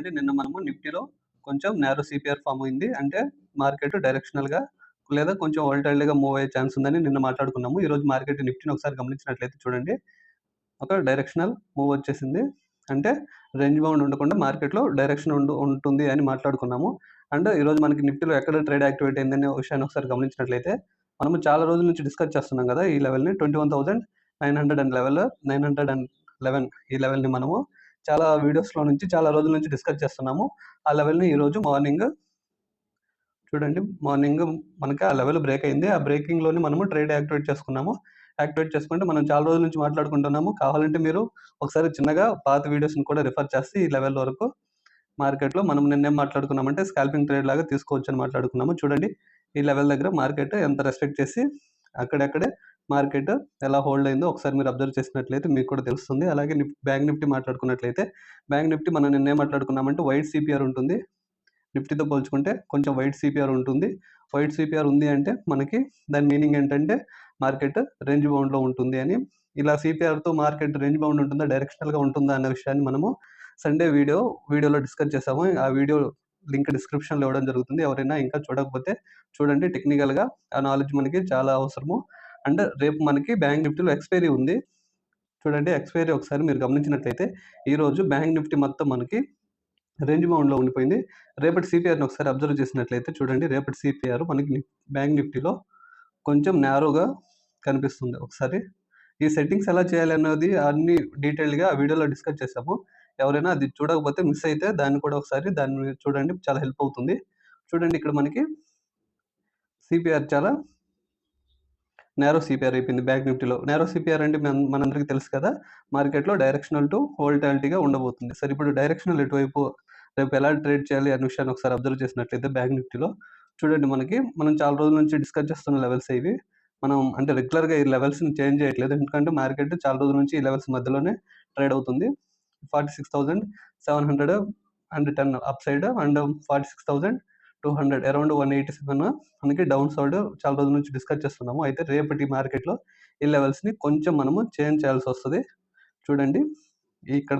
చూడండి నిన్న మనము నిఫ్టీలో కొంచెం నారో సిపిఆర్ ఫామ్ అయింది. అంటే మార్కెట్ డైరెక్షనల్‌గా లేదా కొంచెం వోలటైల్‌గా మూవ్ అయ్యే ఛాన్స్ ఉందని నిన్న మాట్లాడుకున్నాము. ఈరోజు మార్కెట్ నిఫ్టీని ఒకసారి గమనించినట్లయితే చూడండి ఒక డైరెక్షనల్ మూవ్ వచ్చేసింది. అంటే రేంజ్ బౌండ్ ఉండకుండా మార్కెట్‌లో డైరెక్షన్ ఉంటుంది అని మాట్లాడుకున్నాము. అండ్ ఈరోజు మనకి నిఫ్టీలో ఎక్కడ ట్రేడ్ యాక్టివేట్ అయిందనే విషయాన్ని ఒకసారి గమనించినట్లయితే మనము చాలా రోజుల నుంచి డిస్కస్ చేస్తున్నాం కదా! ఈ లెవెల్‌ని 911 ఈ లెవెల్‌ని మనము చాలా వీడియోస్‌లో నుంచి చాలా రోజుల నుంచి డిస్కస్ చేస్తున్నాము. ఆ లెవెల్‌ని ఈరోజు మార్నింగ్ చూడండి మనకి ఆ లెవెల్ బ్రేక్ అయింది. ఆ బ్రేకింగ్‌లోని మనము ట్రేడ్ యాక్టివేట్ చేసుకున్నాము. యాక్టివేట్ చేసుకుంటే మనం చాలా రోజుల నుంచి మాట్లాడుకుంటున్నాము. కావాలంటే మీరు ఒకసారి చిన్నగా పాత వీడియోస్‌ని కూడా రిఫర్ చేసి ఈ లెవెల్ వరకు మార్కెట్‌లో మనం నిన్నేం మాట్లాడుకున్నామంటే స్కాల్పింగ్ ట్రేడ్ లాగా తీసుకోవచ్చని మాట్లాడుకున్నాము. చూడండి ఈ లెవెల్ దగ్గర మార్కెట్ ఎంత రెస్పెక్ట్ చేసి అక్కడక్కడే మార్కెట్ ఎలా హోల్డ్ అయిందో ఒకసారి మీరు అబ్జర్వ్ చేసినట్లయితే మీకు కూడా తెలుస్తుంది. అలాగే బ్యాంక్ నిఫ్టీ మాట్లాడుకున్నట్లయితే బ్యాంక్ నిఫ్టీ మనం నిన్నేం మాట్లాడుకున్నామంటే వైట్ సిపిఆర్ ఉంటుంది. నిఫ్టీతో పోల్చుకుంటే కొంచెం వైట్ సిపిఆర్ ఉంటుంది. వైట్ సిపిఆర్ ఉంది అంటే మనకి దాని మీనింగ్ ఏంటంటే మార్కెట్ రేంజ్ బౌండ్‌లో ఉంటుంది అని. ఇలా సిపిఆర్‌తో మార్కెట్ రేంజ్ బౌండ్ ఉంటుందా? డైరెక్షనల్‌గా ఉంటుందా? అన్న విషయాన్ని మనము సండే వీడియోలో డిస్కస్ చేసాము. ఆ వీడియో లింక్ డిస్క్రిప్షన్‌లో ఇవ్వడం జరుగుతుంది. ఎవరైనా ఇంకా చూడకపోతే చూడండి. టెక్నికల్‌గా ఆ నాలెడ్జ్ మనకి చాలా అవసరము. అండ్ రేపు మనకి బ్యాంక్ నిఫ్టీలో ఎక్స్‌పైరీ ఉంది. చూడండి ఎక్స్‌పైరీ ఒకసారి మీరు గమనించినట్లయితే ఈరోజు బ్యాంక్ నిఫ్టీ మొత్తం మనకి రేంజ్ బౌండ్‌లో ఉండిపోయింది. రేపటి సిపిఆర్‌ని ఒకసారి అబ్జర్వ్ చేసినట్లయితే చూడండి రేపటి సిపిఆర్ మనకి బ్యాంక్ నిఫ్టీలో కొంచెం నారోగా కనిపిస్తుంది. ఒకసారి ఈ సెట్టింగ్స్ ఎలా చేయాలన్నది అన్ని డీటెయిల్డ్‌గా ఆ వీడియోలో డిస్కస్ చేసాము. ఎవరైనా అది చూడకపోతే మిస్ అయితే దాన్ని కూడా ఒకసారి దాన్ని చూడండి. చాలా హెల్ప్ అవుతుంది. చూడండి ఇక్కడ మనకి సిపిఆర్ చాలా నారో సిపిఆర్ అయిపోయింది బ్యాంక్ నిఫ్టీలో. నారో సిపిఆర్ అంటే మనందరికీ తెలుసు కదా! మార్కెట్‌లో డైరెక్షనల్ టు వోలటాలిటీగా ఉండబోతుంది. సరే ఇప్పుడు డైరెక్షనల్ ఎటువైపు రేపు ఎలా ట్రేడ్ చేయాలి అనే విషయాన్ని ఒకసారి అబ్జర్వ్ చేసినట్లయితే బ్యాంక్ నిఫ్టీలో చూడండి మనం చాలా రోజుల నుంచి డిస్కస్ చేస్తున్న లెవెల్స్ ఇవి. మనం అంటే రెగ్యులర్‌గా ఈ లెవెల్స్‌ని చేంజ్ చేయట్లేదు. ఎందుకంటే మార్కెట్ చాలా రోజుల నుంచి ఈ లెవెల్స్ మధ్యలోనే ట్రేడ్ అవుతుంది. 46,710 అప్ సైడ్ అండ్ 46,200 అరౌండ్ 187 మనకి డౌన్ సైడ్ చాలా రోజుల నుంచి డిస్కస్ చేస్తున్నాము. అయితే రేపటి మార్కెట్‌లో ఈ లెవెల్స్‌ని కొంచెం మనము చేంజ్ చేయాల్సొస్తది. చూడండి ఇక్కడ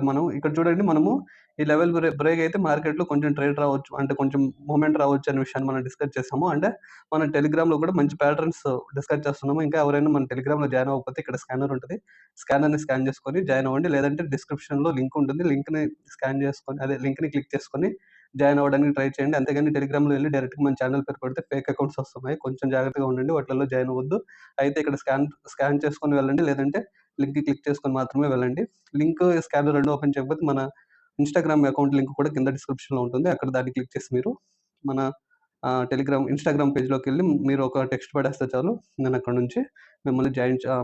చూడండి మనము ఈ లెవెల్ బ్రేక్ అయితే మార్కెట్‌లో కొంచెం ట్రేడ్ రావచ్చు. అంటే కొంచెం మూవ్‌మెంట్ రావచ్చు అనే విషయాన్ని మనం డిస్కస్ చేసాము. అంటే మన టెలిగ్రామ్‌లో కూడా మంచి ప్యాటర్న్స్ డిస్కస్ చేస్తున్నాము. ఇంకా ఎవరైనా మన టెలిగ్రామ్‌లో జాయిన్ అవ్వకపోతే ఇక్కడ స్కానర్ ఉంటది. స్కానర్‌ని స్కాన్ చేసుకొని జాయిన్ అవ్వండి. లేదంటే డిస్క్రిప్షన్‌లో లింక్ ఉంటుంది. లింక్‌ని క్లిక్ చేసుకొని జాయిన్ అవ్వడానికి ట్రై చేయండి. అంతేగాని టెలిగ్రామ్‌లో వెళ్లి డైరెక్ట్‌గా మన ఛానెల్ పేరు పెడితే ఫేక్ అకౌంట్స్ వస్తున్నాయి. కొంచెం జాగ్రత్తగా ఉండండి. వాటిల్లో జాయిన్ అవ్వద్దు. అయితే ఇక్కడ స్కాన్ చేసుకొని వెళ్ళండి. లేదంటే లింక్ క్లిక్ చేసుకొని మాత్రమే వెళ్ళండి. లింక్, స్కానర్ 2 ఓపెన్ చేయకపోతే మన ఇన్‌స్టాగ్రామ్ అకౌంట్ లింక్ కూడా కింద డిస్క్రిప్షన్‌లో ఉంటుంది. అక్కడ దాన్ని క్లిక్ చేసి మీరు మన ఇన్‌స్టాగ్రామ్ పేజ్‌లోకెళ్ళి మీరు ఒక టెక్స్ట్ పడేస్తే చాలు. నేను అక్కడి నుంచి మిమ్మల్ని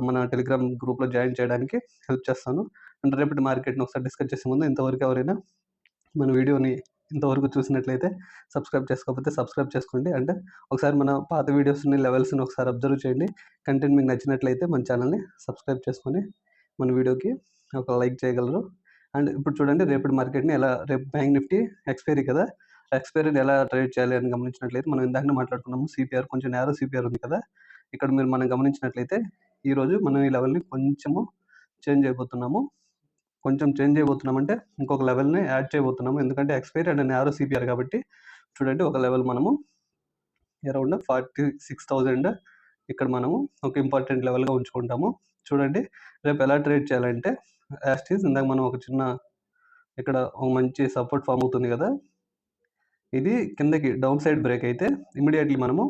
మన టెలిగ్రామ్ గ్రూప్‌లో జాయిన్ చేయడానికి హెల్ప్ చేస్తాను. అండ్ రేపటి మార్కెట్‌ని ఒకసారి డిస్కస్ చేసే ముందు ఇంతవరకు ఎవరైనా మన వీడియోని ఇంతవరకు చూసినట్లయితే సబ్స్క్రైబ్ చేసుకోకపోతే సబ్స్క్రైబ్ చేసుకోండి. అంటే ఒకసారి మన పాత వీడియోస్‌ని, లెవెల్స్‌ని ఒకసారి అబ్జర్వ్ చేయండి. కంటెంట్ మీకు నచ్చినట్లయితే మన ఛానెల్‌ని సబ్స్క్రైబ్ చేసుకొని మన వీడియోకి ఒక లైక్ చేయగలరు. అండ్ ఇప్పుడు చూడండి రేపటి మార్కెట్‌ని రేపు బ్యాంక్ నిఫ్టీ ఎక్స్‌పైరీ కదా! ఎక్స్‌పైరీని ఎలా ట్రేడ్ చేయాలి అని గమనించినట్లయితే మనం ఇందాకనే మాట్లాడుకున్నాము. సిపిఆర్ కొంచెం నారో సిపిఆర్ ఉంది కదా! ఇక్కడ మనం గమనించినట్లయితే ఈరోజు మనం ఈ లెవెల్‌ని కొంచెము చేంజ్ చేయబోతున్నాము. కొంచెం చేంజ్ చేయబోతున్నామంటే ఇంకొక లెవెల్‌ని యాడ్ చేయబోతున్నాము. ఎందుకంటే ఎక్స్‌పైరీ అండ్ నారో సిపిఆర్ కాబట్టి చూడండి ఒక లెవెల్ మనము అరౌండ్ 46,000 ఇక్కడ మనము ఒక ఇంపార్టెంట్ లెవెల్‌గా ఉంచుకుంటాము. చూడండి రేపు ఎలా ట్రేడ్ చేయాలంటే యాస్ టీజ్ ఇందాక మనం ఒక చిన్న ఇక్కడ ఒక మంచి సపోర్ట్ ఫార్మ్ అవుతుంది కదా! ఇది కిందకి డౌన్ సైడ్ బ్రేక్ అయితే ఇమ్మీడియేట్‌లీ మనము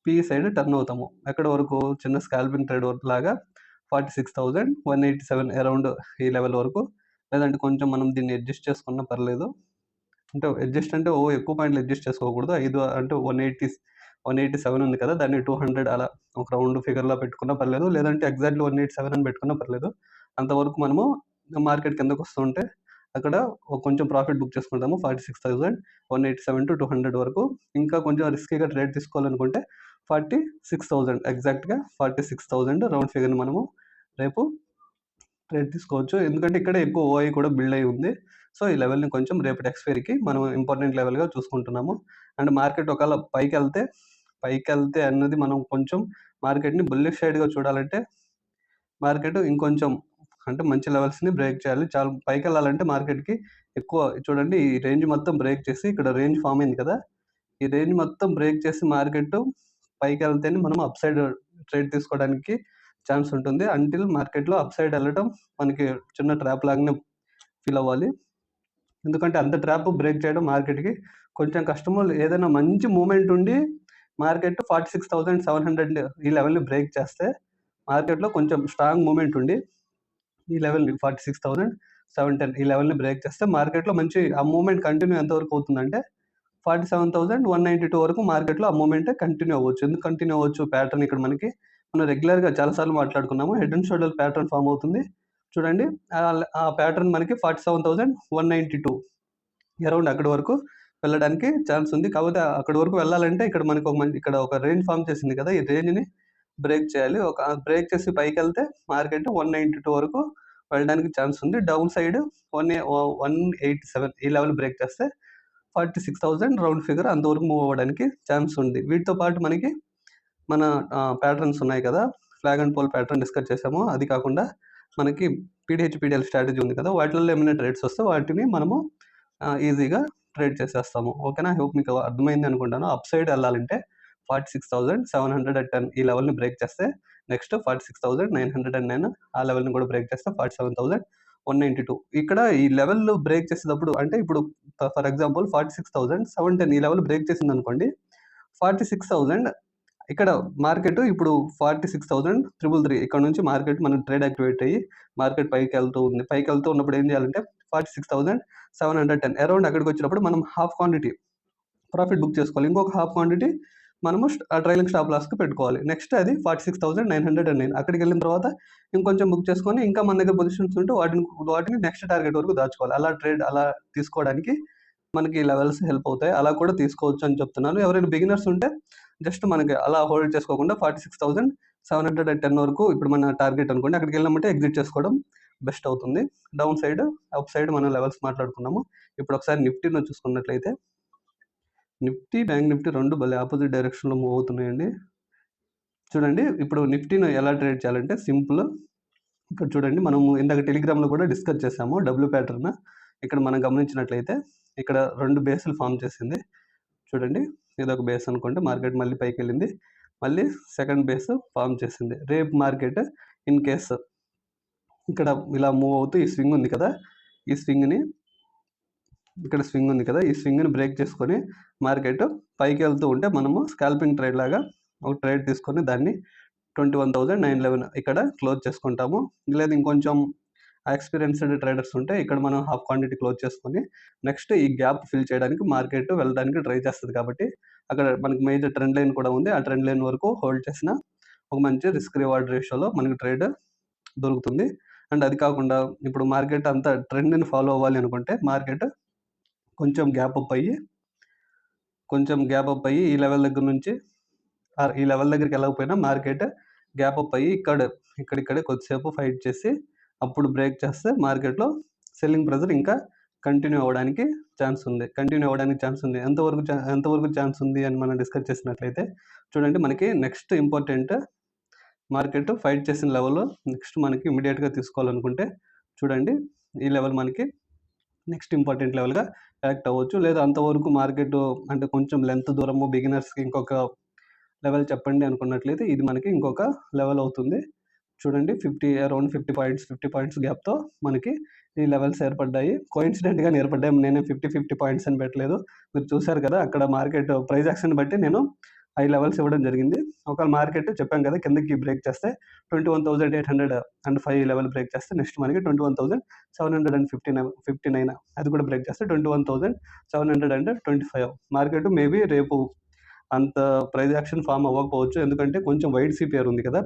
పీఈ సైడ్ టర్న్ అవుతాము. ఎక్కడి వరకు చిన్న స్కాల్పింగ్ ట్రేడ్ లాగా 46,187 అరౌండ్ ఈ లెవెల్ వరకు. లేదంటే కొంచెం మనం దీన్ని అడ్జస్ట్ చేసుకున్నా పర్లేదు. అంటే అడ్జస్ట్ అంటే ఎక్కువ పాయింట్లు అడ్జస్ట్ చేసుకోకూడదు. 5 అంటే 187 ఉంది కదా! దాన్ని 200 అలా ఒక రౌండ్ ఫిగర్‌లో పెట్టుకున్నా పర్లేదు. లేదంటే ఎగ్జాక్ట్‌లీ 187 అని పెట్టుకున్నా పర్లేదు. అంతవరకు మనము మార్కెట్ కిందకొస్తుంటే అక్కడ కొంచెం ప్రాఫిట్ బుక్ చేసుకుంటాము. 46,187-200 వరకు. ఇంకా కొంచెం రిస్కీగా ట్రేడ్ తీసుకోవాలనుకుంటే 46,000 ఎగ్జాక్ట్‌గా 46,000 రౌండ్ ఫిగర్‌ని మనము రేపు ట్రేడ్ తీసుకోవచ్చు. ఎందుకంటే ఇక్కడే ఎక్కువ ఓఐ కూడా బిల్డ్ అయ్యి ఉంది. సో, ఈ లెవెల్‌ని కొంచెం రేపటి ఎక్స్‌పైరీకి మనం ఇంపార్టెంట్ లెవెల్‌గా చూసుకుంటున్నాము. అండ్ మార్కెట్ ఒకవేళ పైకెళ్తే అన్నది మనం కొంచెం మార్కెట్‌ని బుల్లిష్ సైడ్‌గా చూడాలంటే మార్కెట్ ఇంకొంచెం అంటే మంచి లెవెల్స్‌ని బ్రేక్ చేయాలి. చాలా పైకెళ్ళాలంటే మార్కెట్‌కి ఎక్కువ చూడండి ఈ రేంజ్ మొత్తం బ్రేక్ చేసి ఇక్కడ రేంజ్ ఫార్మ్ అయింది కదా! ఈ రేంజ్ మొత్తం బ్రేక్ చేసి మార్కెట్టు పైకెళ్తేనే మనం అప్ సైడ్ ట్రేడ్ తీసుకోవడానికి ఛాన్స్ ఉంటుంది. అంటిల్ మార్కెట్‌లో అప్ సైడ్ ఎళ్ళటం మనకి చిన్న ట్రాప్ లాగానే ఫీల్ అవ్వాలి. ఎందుకంటే అంత ట్రాప్ బ్రేక్ చేయడం మార్కెట్‌కి కొంచెం కష్టము. ఏదైనా మంచి మూవ్‌మెంట్ ఉండి మార్కెట్ 46,700 ఈ లెవెల్‌ని బ్రేక్ చేస్తే మార్కెట్‌లో కొంచెం స్ట్రాంగ్ మూవ్‌మెంట్ ఉండి ఈ లెవెల్‌ని 46,710 ఈ లెవెల్‌ని బ్రేక్ చేస్తే మార్కెట్‌లో మంచి ఆ మూవ్‌మెంట్ కంటిన్యూ ఎంతవరకు అవుతుందంటే 47,192 వరకు మార్కెట్‌లో ఆ మూవ్‌మెంట్ కంటిన్యూ అవ్వచ్చు. ఎందుకు కంటిన్యూ అవ్వచ్చు? ప్యాటర్న్ ఇక్కడ మనకి మనం రెగ్యులర్‌గా చాలా సార్లు మాట్లాడుకున్నాము. Head and shoulder pattern form అవుతుంది. చూడండి ఆ ప్యాటర్న్ మనకి 47,192 అరౌండ్ అక్కడి వరకు వెళ్ళడానికి ఛాన్స్ ఉంది. కాకపోతే అక్కడి వరకు వెళ్ళాలంటే ఇక్కడ మనకు ఇక్కడ ఒక రేంజ్ ఫార్మ్ చేసింది కదా! ఈ రేంజ్‌ని బ్రేక్ చేయాలి. ఒక బ్రేక్ చేసి పైకెళ్తే మార్కెట్ 192 వరకు వెళ్ళడానికి ఛాన్స్ ఉంది. డౌన్ సైడ్ 187 ఈ లెవెల్ బ్రేక్ చేస్తే 46,000 రౌండ్ ఫిగర్ అంతవరకు మూవ్ అవ్వడానికి ఛాన్స్ ఉంది. వీటితో పాటు మనకి మన ప్యాటర్న్స్ ఉన్నాయి కదా! Flag and pole pattern discuss చేసాము. అది కాకుండా మనకి పీడీహెచ్, పీడీఎల్ స్ట్రాటజీ ఉంది కదా! వాటిల్లో ఏమైనా ట్రేడ్స్ వస్తే వాటిని మనము ఈజీగా ట్రేడ్ చేసేస్తాము. ఓకేనా? ఐ హోప్ మీకు అర్థమైంది అనుకుంటాను. అప్ సైడ్ ఎళ్ళాలంటే 46,710 ఈ లెవెల్‌ని బ్రేక్ చేస్తే నెక్స్ట్ 46,909 ఆ లెవెల్‌ని కూడా బ్రేక్ చేస్తే 47,192 ఇక్కడ ఈ లెవెల్ బ్రేక్ చేసేటప్పుడు అంటే ఇప్పుడు ఫర్ ఎగ్జాంపుల్ 46,710 ఈ లెవెల్ బ్రేక్ చేసిందనుకోండి 46,000 ఇక్కడ మార్కెట్ ఇప్పుడు 46,333 ఇక్కడ నుంచి మార్కెట్ మన ట్రేడ్ యాక్టివేట్ అయ్యి మార్కెట్ పైకెళ్తూ ఉంది. పైకెళ్తూ ఉన్నప్పుడు ఏం చేయాలంటే 46,710 అరౌండ్ అక్కడికి వచ్చినప్పుడు మనం హాఫ్ క్వాంటిటీ ప్రాఫిట్ బుక్ చేసుకోవాలి. ఇంకొక హాఫ్ క్వాంటిటీ మనము ట్రైలింగ్ స్టాప్ లాస్‌కి పెట్టుకోవాలి. నెక్స్ట్ అది 46,909 అక్కడికెళ్ళిన తర్వాత ఇంకొంచెం బుక్ చేసుకొని ఇంకా మన దగ్గర పొజిషన్స్ ఉంటే వాటిని నెక్స్ట్ టార్గెట్ వరకు దాచుకోవాలి. అలా తీసుకోవడానికి మనకి లెవెల్స్ హెల్ప్ అవుతాయి. అలా కూడా తీసుకోవచ్చు అని చెప్తున్నాను. ఎవరైనా బిగినర్స్ ఉంటే జస్ట్ మనకి అలా హోల్డ్ చేసుకోకుండా 46,710 వరకు ఇప్పుడు మన టార్గెట్ అనుకోండి. అక్కడికెళ్ళామంటే ఎగ్జిట్ చేసుకోవడం బెస్ట్ అవుతుంది. డౌన్ సైడ్, అప్ సైడ్ మనం లెవెల్స్ మాట్లాడుకున్నాము. ఇప్పుడు ఒకసారి నిఫ్టీలో చూసుకున్నట్లయితే నిఫ్టీ, బ్యాంక్ నిఫ్టీ 2 భలే ఆపోజిట్ డైరెక్షన్‌లో మూవ్ అవుతున్నాయండి. చూడండి ఇప్పుడు నిఫ్టీని ఎలా ట్రేడ్ చేయాలంటే సింపుల్. ఇక్కడ చూడండి మనము ఇందాక టెలిగ్రామ్‌లో కూడా డిస్కస్ చేసాము. W pattern. ఇక్కడ మనం గమనించినట్లయితే ఇక్కడ 2 బేస్‌లు ఫార్మ్ చేసింది. చూడండి ఇదొక బేస్ అనుకోండి. మార్కెట్ మళ్ళీ పైకెళ్ళింది. మళ్ళీ సెకండ్ బేస్ ఫార్మ్ చేసింది. రేపు మార్కెట్ ఇన్ కేస్ ఇక్కడ ఇలా మూవ్ అవుతూ ఈ స్వింగ్ ఉంది కదా! ఈ స్వింగ్‌ని ఇక్కడ స్వింగ్ ఉంది కదా! ఈ స్వింగ్‌ని బ్రేక్ చేసుకొని మార్కెట్ పైకెళ్తూ ఉంటే మనము స్కాల్పింగ్ ట్రేడ్ లాగా ఒక ట్రేడ్ తీసుకొని దాన్ని 21,911 ఇక్కడ క్లోజ్ చేసుకుంటాము. లేదు ఇంకొంచెం ఎక్స్‌పీరియన్స్‌డ్ ట్రేడర్స్ ఉంటే ఇక్కడ మనం హాఫ్ క్వాంటిటీ క్లోజ్ చేసుకొని నెక్స్ట్ ఈ గ్యాప్ ఫిల్ చేయడానికి మార్కెట్ వెళ్ళడానికి ట్రై చేస్తది కాబట్టి అక్కడ మనకి మేజర్ ట్రెండ్ లైన్ కూడా ఉంది. ఆ ట్రెండ్ లైన్ వరకు హోల్డ్ చేసిన ఒక మంచి రిస్క్ రివార్డ్ రేషియోలో మనకి ట్రేడ్ దొరుకుతుంది. అండ్ అది కాకుండా ఇప్పుడు మార్కెట్ అంతా ట్రెండ్‌ని ఫాలో అవ్వాలి అనుకుంటే మార్కెట్ కొంచెం గ్యాప్ అప్ అయ్యి ఈ లెవెల్ దగ్గర నుంచి ఈ లెవెల్ దగ్గరికి వెళ్ళకపోయినా మార్కెట్ గ్యాప్ అప్ అయ్యి ఇక్కడిక్కడే కొద్దిసేపు ఫైట్ చేసి అప్పుడు బ్రేక్ చేస్తే మార్కెట్‌లో సెల్లింగ్ ప్రెషర్ ఇంకా కంటిన్యూ అవ్వడానికి ఛాన్స్ ఉంది. ఎంతవరకు ఛాన్స్ ఉంది అని మనం డిస్కస్ చేసినట్లయితే చూడండి మనకి నెక్స్ట్ ఇంపార్టెంట్ మార్కెట్ ఫైట్ చేసిన లెవెల్ నెక్స్ట్ మనకి ఇమ్మీడియేట్‌గా తీసుకోవాలనుకుంటే చూడండి ఈ లెవెల్ మనకి నెక్స్ట్ ఇంపార్టెంట్ లెవెల్‌గా యాక్ట్ అవ్వచ్చు. లేదా అంతవరకు మార్కెట్ అంటే కొంచెం లెంత్ దూరము బిగినర్స్‌కి ఇంకొక లెవెల్ చెప్పండి అనుకున్నట్లయితే ఇది మనకి ఇంకొక లెవెల్ అవుతుంది. చూడండి అరౌండ్ 50 పాయింట్స్ గ్యాప్‌తో మనకి ఈ లెవెల్స్ ఏర్పడ్డాయి. కోయిన్సిడెంట్‌గానే ఏర్పడ్డాయి. నేనేం 50 పాయింట్స్ అని పెట్టలేదు. మీరు చూసారు కదా! అక్కడ మార్కెట్ ప్రైస్ యాక్షన్ బట్టి నేను ఈ లెవెల్స్ ఇవ్వడం జరిగింది. ఒకవేళ మార్కెట్ చెప్పాం కదా! కిందకి బ్రేక్ చేస్తే 21,805 లెవెల్ బ్రేక్ చేస్తే నెక్స్ట్ మనకి 21,759 అది కూడా బ్రేక్ చేస్తే 21,725 మార్కెట్ మేబీ రేపు అంత ప్రైస్ యాక్షన్ ఫార్మ్ అవ్వకపోవచ్చు. ఎందుకంటే కొంచెం వైడ్ సిపిఆర్ ఉంది కదా!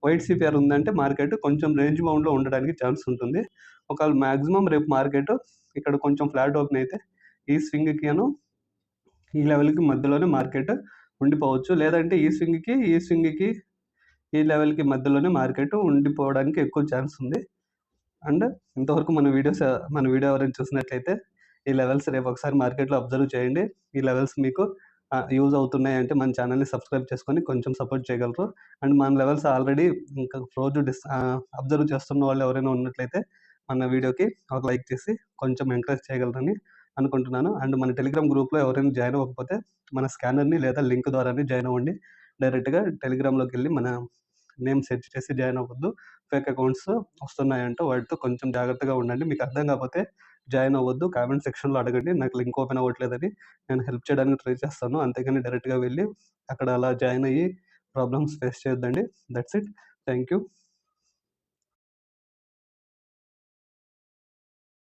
వైడ్ సిపిఆర్ ఉందంటే మార్కెట్ కొంచెం రేంజ్ బౌండ్‌లో ఉండడానికి ఛాన్స్ ఉంటుంది. ఒకవేళ మాక్సిమం రేపు మార్కెట్ ఇక్కడ కొంచెం ఫ్లాట్ ఓపెన్ అయితే ఈ స్వింగ్‌కిను ఈ లెవెల్‌కి మధ్యలోనే మార్కెట్ ఉండిపోవచ్చు. లేదంటే ఈ స్వింగ్‌కి ఈ లెవెల్‌కి మధ్యలోనే మార్కెట్ ఉండిపోవడానికి ఎక్కువ ఛాన్స్ ఉంది. అండ్ ఇంతవరకు మన వీడియో ఎవరైనా చూసినట్లయితే ఈ లెవెల్స్ రేపు ఒకసారి మార్కెట్‌లో అబ్జర్వ్ చేయండి. ఈ లెవెల్స్ మీకు యూజ్ అవుతున్నాయి అంటే మన ఛానల్‌ని సబ్స్క్రైబ్ చేసుకొని కొంచెం సపోర్ట్ చేయగలరు. అండ్ మన లెవెల్స్ ఆల్రెడీ ఇంకా రోజు అబ్జర్వ్ చేస్తున్న వాళ్ళు ఎవరైనా ఉన్నట్లయితే మన వీడియోకి ఒక లైక్ చేసి కొంచెం ఎంకరేజ్ చేయగలరని అనుకుంటున్నాను. అండ్ మన టెలిగ్రామ్ గ్రూప్‌లో ఎవరైనా జాయిన్ అవ్వకపోతే మన స్కానర్‌ని లేదా లింక్ ద్వారానే జాయిన్ అవ్వండి. డైరెక్ట్‌గా టెలిగ్రామ్‌లోకెళ్ళి మన నేమ్ సెర్చ్ చేసి జాయిన్ అవ్వద్దు. ఫేక్ అకౌంట్స్ వస్తున్నాయంట. వాటితో కొంచెం జాగ్రత్తగా ఉండండి. మీకు అర్థం కాకపోతే జాయిన్ అవ్వద్దు. కామెంట్ సెక్షన్‌లో అడగండి. నాకు లింక్ ఓపెన్ అవ్వట్లేదని. నేను హెల్ప్ చేయడానికి ట్రై చేస్తాను. అంతేగాని డైరెక్ట్‌గా వెళ్లి అక్కడ అలా జాయిన్ అయ్యి ప్రాబ్లమ్స్ ఫేస్ చేయొద్దండి. That's it. Thank you.